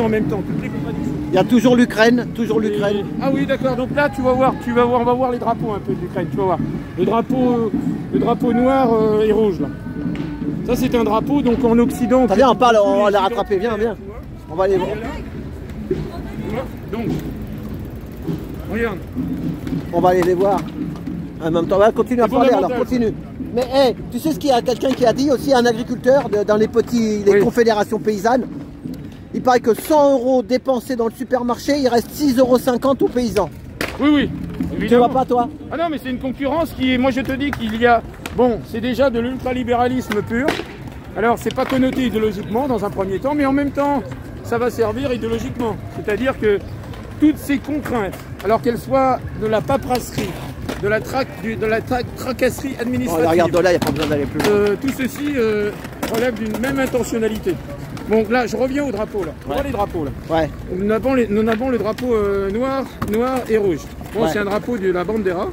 En même temps, toutes les contradictions. Il y a toujours l'Ukraine, toujours l'Ukraine. Ah oui, d'accord. Donc là, tu vas voir, on va voir les drapeaux un peu de l'Ukraine. Tu vas voir le drapeau noir et rouge là. Ça, c'est un drapeau donc en Occident. Viens, on parle, on va les rattraper. Viens, viens. On va les voir. Donc, regarde. On va aller les voir. En même temps, ouais, continue à parler alors, continue. Mais hey, tu sais ce qu'il y a quelqu'un qui a dit aussi, un agriculteur dans les confédérations paysannes. Il paraît que 100 € dépensés dans le supermarché, il reste 6,50 € aux paysans. Oui, oui. Évidemment. Tu vois pas toi? Ah non, mais c'est une concurrence qui, moi je te dis qu'il y a, bon, c'est déjà de l'ultralibéralisme pur. Alors c'est pas connoté idéologiquement dans un premier temps, mais en même temps, ça va servir idéologiquement. C'est-à-dire que toutes ces contraintes, alors qu'elles soient de la paperasserie, de la tracasserie administrative. Oh, regarde là, il n'y a pas besoin d'aller plus loin. Tout ceci relève d'une même intentionnalité. Bon, là, je reviens au drapeau, là. On voit les drapeaux, là. Ouais. Nous avons le drapeau noir et rouge. Bon, c'est un drapeau de la bandera.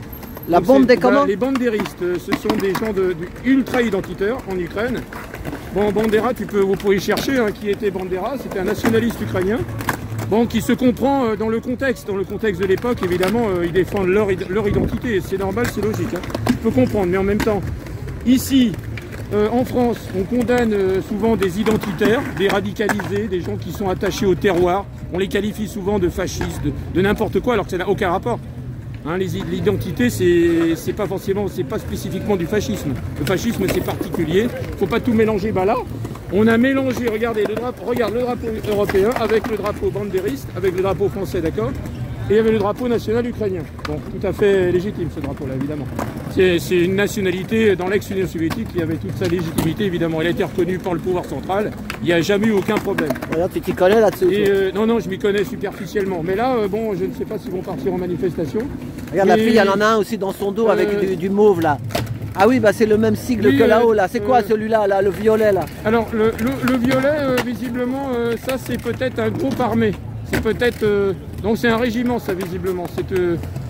La bande des comment? Les bandéristes, ce sont des gens ultra-identitaires en Ukraine. Bon, Bandera, vous pouvez chercher qui était Bandera. C'était un nationaliste ukrainien. Bon, qui se comprend dans le contexte de l'époque, évidemment, ils défendent leur identité. C'est normal, c'est logique. Je peux comprendre, mais en même temps, ici, en France, on condamne souvent des identitaires, des radicalisés, des gens qui sont attachés au terroir. On les qualifie souvent de fascistes, de n'importe quoi, alors que ça n'a aucun rapport. Hein, l'identité, c'est pas forcément, c'est pas spécifiquement du fascisme. Le fascisme, c'est particulier. Faut pas tout mélanger. Bah là, on a mélangé. Regardez regarde le drapeau européen avec le drapeau bandériste, avec le drapeau français, d'accord. Et il y avait le drapeau national ukrainien. Bon, tout à fait légitime ce drapeau-là, évidemment. C'est une nationalité dans l'ex-Union soviétique qui avait toute sa légitimité, évidemment. Elle a été reconnue par le pouvoir central. Il n'y a jamais eu aucun problème. Alors, tu t'y connais là-dessus? Non, non, je m'y connais superficiellement. Mais là, bon, je ne sais pas s'ils vont partir en manifestation. Regarde, la fille, elle en a un aussi dans son dos avec du mauve, là. Ah oui, bah c'est le même sigle que là-haut, là. C'est quoi celui-là, là, le violet, là? Alors, le violet, visiblement, ça, c'est peut-être un groupe armé. C'est peut-être... donc c'est un régiment, ça, visiblement.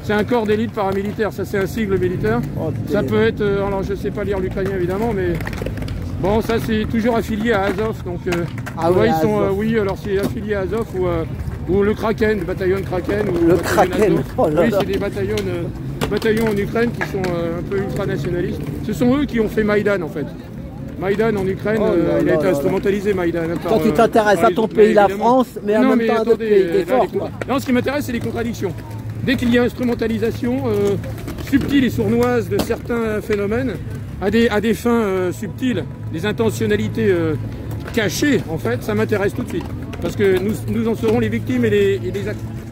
C'est un corps d'élite paramilitaire. Ça, c'est un sigle militaire. Oh, ça peut être... alors, je ne sais pas lire l'ukrainien, évidemment, mais... Bon, ça, c'est toujours affilié à Azov. Donc, ah ouais, ils sont... oui, alors, c'est affilié à Azov ou le Kraken, le bataillon Kraken. Ou le Kraken. Oh là là. Oui, c'est des bataillons en Ukraine qui sont un peu ultranationalistes. Ce sont eux qui ont fait Maïdan, en fait. Maïdan en Ukraine, il a été instrumentalisé, Maïdan. Toi, tu t'intéresses à ton pays, la France, mais en même temps à d'autres pays. T'es fort, quoi. Non, ce qui m'intéresse, c'est les contradictions. Dès qu'il y a instrumentalisation subtile et sournoise de certains phénomènes, à des fins subtiles, des intentionnalités cachées, en fait, ça m'intéresse tout de suite. Parce que nous en serons les victimes et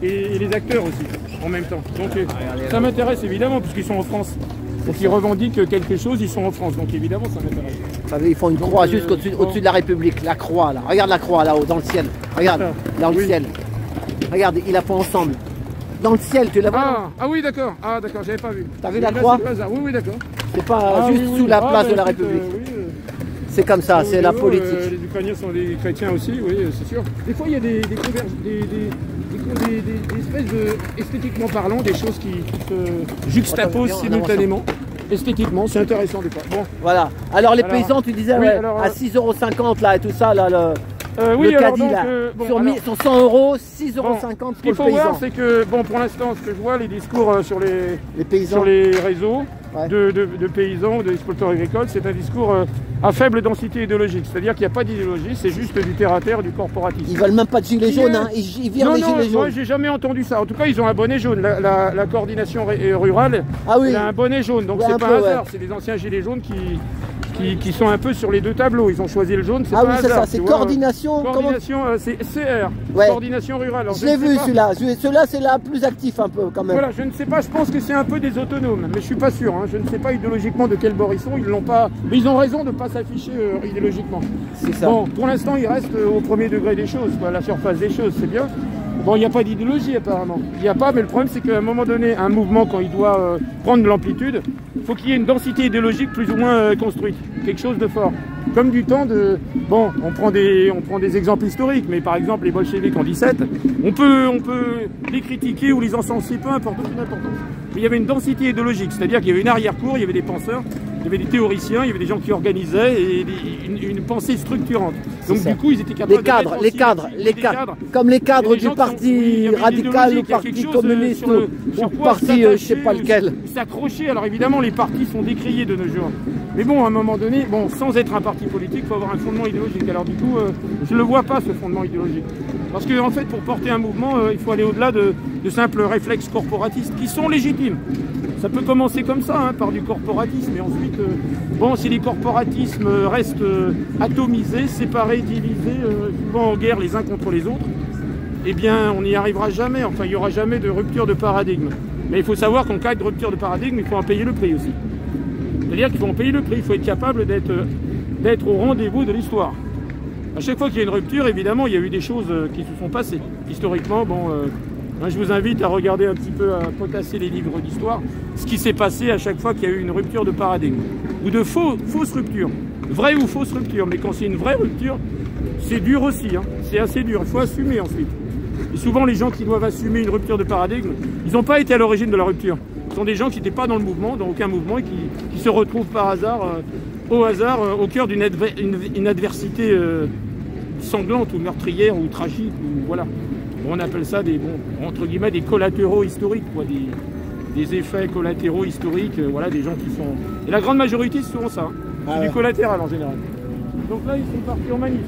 les acteurs aussi, en même temps. Donc ça m'intéresse évidemment, puisqu'ils sont en France. Donc ils revendiquent quelque chose, ils sont en France. Donc évidemment, ça m'intéresse. Ils font une croix juste au-dessus de la République. La croix, là. Regarde la croix, là-haut, dans le ciel. Regarde, dans le ciel. Regarde, ils la font ensemble. Dans le ciel, tu la vois? Ah oui, d'accord. Ah d'accord, j'avais pas vu. T'as vu la croix? Oui, oui, d'accord. C'est pas juste sous la place de la République. C'est comme ça, c'est la politique. Les Ukrainiens sont des chrétiens aussi, oui, c'est sûr. Des fois, il y a des espèces de, esthétiquement parlant, des choses qui se juxtaposent simultanément. Esthétiquement, c'est intéressant des fois. Bon. Voilà. Alors les paysans, tu disais, à 6,50 € là et tout ça, là, le caddie là, sur 100 €, 6,50 € pour le paysan. Ce qu'il faut voir, c'est que, bon, pour l'instant, ce que je vois, les discours sur les réseaux de paysans, d'exploitants agricoles, c'est un discours à faible densité idéologique. C'est-à-dire qu'il n'y a pas d'idéologie, c'est juste du terre-à-terre, du corporatisme. Ils veulent même pas de gilets jaunes, hein. Ils virent les gilets jaunes. Moi, j'ai jamais entendu ça. En tout cas, ils ont un bonnet jaune. La coordination rurale, elle a un bonnet jaune. Donc, c'est pas un hasard. C'est les anciens gilets jaunes qui sont un peu sur les deux tableaux. Ils ont choisi le jaune, c'est pas un hasard. Ah oui, c'est ça, c'est coordination. Coordination, c'est CR, coordination rurale. Alors, je l'ai vu celui-là. Celui-là, c'est là plus actif un peu quand même. Voilà, je ne sais pas, je pense que c'est un peu des autonomes, mais je suis pas sûr. Hein. Je ne sais pas idéologiquement de quel bord ils sont. Ils l'ont pas, mais ils ont raison de ne pas s'afficher idéologiquement. C'est ça. Bon, pour l'instant, ils restent au premier degré des choses, à la surface des choses, c'est bien. Bon, il n'y a pas d'idéologie apparemment. Il n'y a pas, mais le problème c'est qu'à un moment donné, un mouvement, quand il doit prendre de l'amplitude, il faut qu'il y ait une densité idéologique plus ou moins construite, quelque chose de fort. Comme du temps de... Bon, on prend des exemples historiques, mais par exemple les bolcheviks en 17, on peut les critiquer ou les encenser, peu importe, aucune importance. Mais il y avait une densité idéologique, c'est-à-dire qu'il y avait une arrière-cour, il y avait des penseurs y avait des théoriciens, il y avait des gens qui organisaient et une pensée structurante. Donc du coup, ils étaient capables les cadres, comme les cadres du parti radical, ou parti communiste, ou parti je sais pas lequel. S'accrocher. Alors évidemment, les partis sont décriés de nos jours. Mais bon, à un moment donné, bon, sans être un parti politique, il faut avoir un fondement idéologique. Alors du coup, je ne le vois pas, ce fondement idéologique. Parce que en fait, pour porter un mouvement, il faut aller au-delà de simples réflexes corporatistes qui sont légitimes. Ça peut commencer comme ça, hein, par du corporatisme, et ensuite, bon, si les corporatismes restent atomisés, séparés, divisés, souvent en guerre les uns contre les autres, eh bien, on n'y arrivera jamais. Enfin, il n'y aura jamais de rupture de paradigme. Mais il faut savoir qu'en cas de rupture de paradigme, il faut en payer le prix aussi. C'est-à-dire qu'il faut en payer le prix, il faut être capable d'être au rendez-vous de l'histoire. À chaque fois qu'il y a une rupture, évidemment, il y a eu des choses qui se sont passées. Historiquement, bon, je vous invite à regarder un petit peu, à potasser les livres d'histoire, ce qui s'est passé à chaque fois qu'il y a eu une rupture de paradigme. Ou de fausse rupture. Vraie ou fausse rupture. Mais quand c'est une vraie rupture, c'est dur aussi. Hein. C'est assez dur. Il faut assumer ensuite. Et souvent, les gens qui doivent assumer une rupture de paradigme, ils n'ont pas été à l'origine de la rupture. Ce sont des gens qui n'étaient pas dans le mouvement, dans aucun mouvement, et qui se retrouvent par hasard, au cœur d'une adversité sanglante ou meurtrière ou tragique. Ou, voilà. On appelle ça entre guillemets des collatéraux historiques, quoi, des effets collatéraux historiques, voilà, des gens qui sont... Et la grande majorité, c'est souvent ça. Hein. C'est du collatéral en général. Donc là, ils sont partis en manif,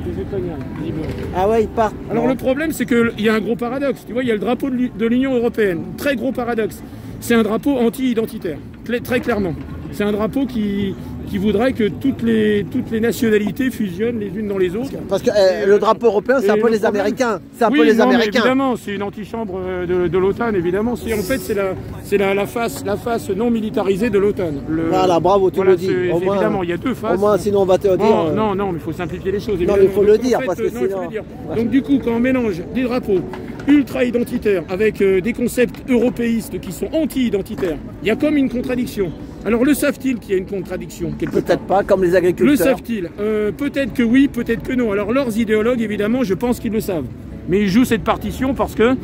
les Ukrainiens, visiblement. Ah ouais, ils partent. Alors le problème, c'est qu'il y a un gros paradoxe. Tu vois, il y a le drapeau de l'Union européenne. Très gros paradoxe. C'est un drapeau anti-identitaire, très clairement. C'est un drapeau qui voudrait que toutes les nationalités fusionnent les unes dans les autres. Parce que le drapeau européen, c'est un peu les Américains. C'est un peu les Américains. Évidemment, c'est une antichambre de l'OTAN, évidemment. En fait, c'est la face non militarisée de l'OTAN. Voilà, bravo, tu le dis. Évidemment, il y a deux faces. Au moins, sinon on va te dire... Non, mais il faut simplifier les choses. Non, mais il faut le dire, parce que sinon... Donc du coup, quand on mélange des drapeaux ultra-identitaires avec des concepts européistes qui sont anti-identitaires, il y a comme une contradiction. Alors le savent-ils qu'il y a une contradiction? Peut-être pas, comme les agriculteurs. Le savent-ils? Peut-être que oui, peut-être que non. Alors leurs idéologues, évidemment, je pense qu'ils le savent. Mais ils jouent cette partition parce que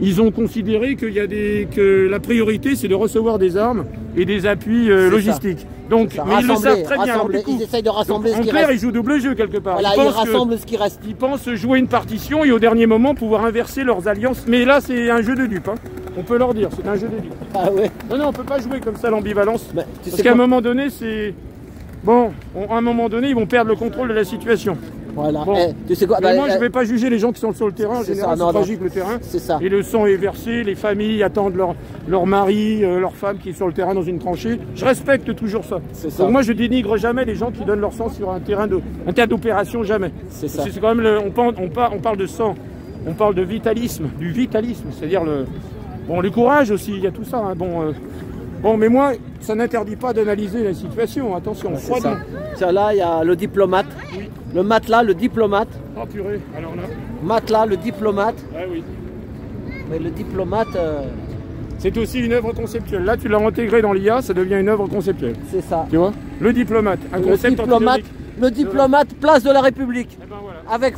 ils ont considéré que la priorité, c'est de recevoir des armes et des appuis logistiques. Donc, mais ils le savent très bien. Alors, du coup, ils essayent de rassembler ce qui reste. En clair, ils jouent double jeu quelque part. Voilà, ils rassemblent ce qui reste. Ils pensent jouer une partition et au dernier moment pouvoir inverser leurs alliances. Mais là, c'est un jeu de dupes. Hein. On peut leur dire, c'est un jeu de dupes. Ah ouais. Non, on peut pas jouer comme ça l'ambivalence. Parce qu'à un moment donné, c'est... Bon, à un moment donné, ils vont perdre le contrôle de la situation. Voilà. Bon. Tu sais quoi, moi, je ne vais pas juger les gens qui sont sur le terrain. En général, c'est tragique le terrain. C'est ça. Et le sang est versé, les familles attendent leur mari, leur femme qui est sur le terrain dans une tranchée. Je respecte toujours ça. Donc moi, je dénigre jamais les gens qui donnent leur sang sur un terrain d'opération, jamais. C'est ça. C'est quand même on parle de sang, on parle de vitalisme, du vitalisme, c'est-à-dire le courage aussi. Il y a tout ça. Hein. Bon, mais moi, ça n'interdit pas d'analyser la situation. Attention, froidement. Tiens, là, il y a le diplomate. Oui. Le matelas, le diplomate. Oh purée, alors là. Matelas, le diplomate. Ah oui. Mais le diplomate... C'est aussi une œuvre conceptuelle. Là, tu l'as intégré dans l'IA, ça devient une œuvre conceptuelle. C'est ça. Tu vois? Le diplomate, un concept antinomique. Le diplomate, place de la République. Eh ben voilà. Avec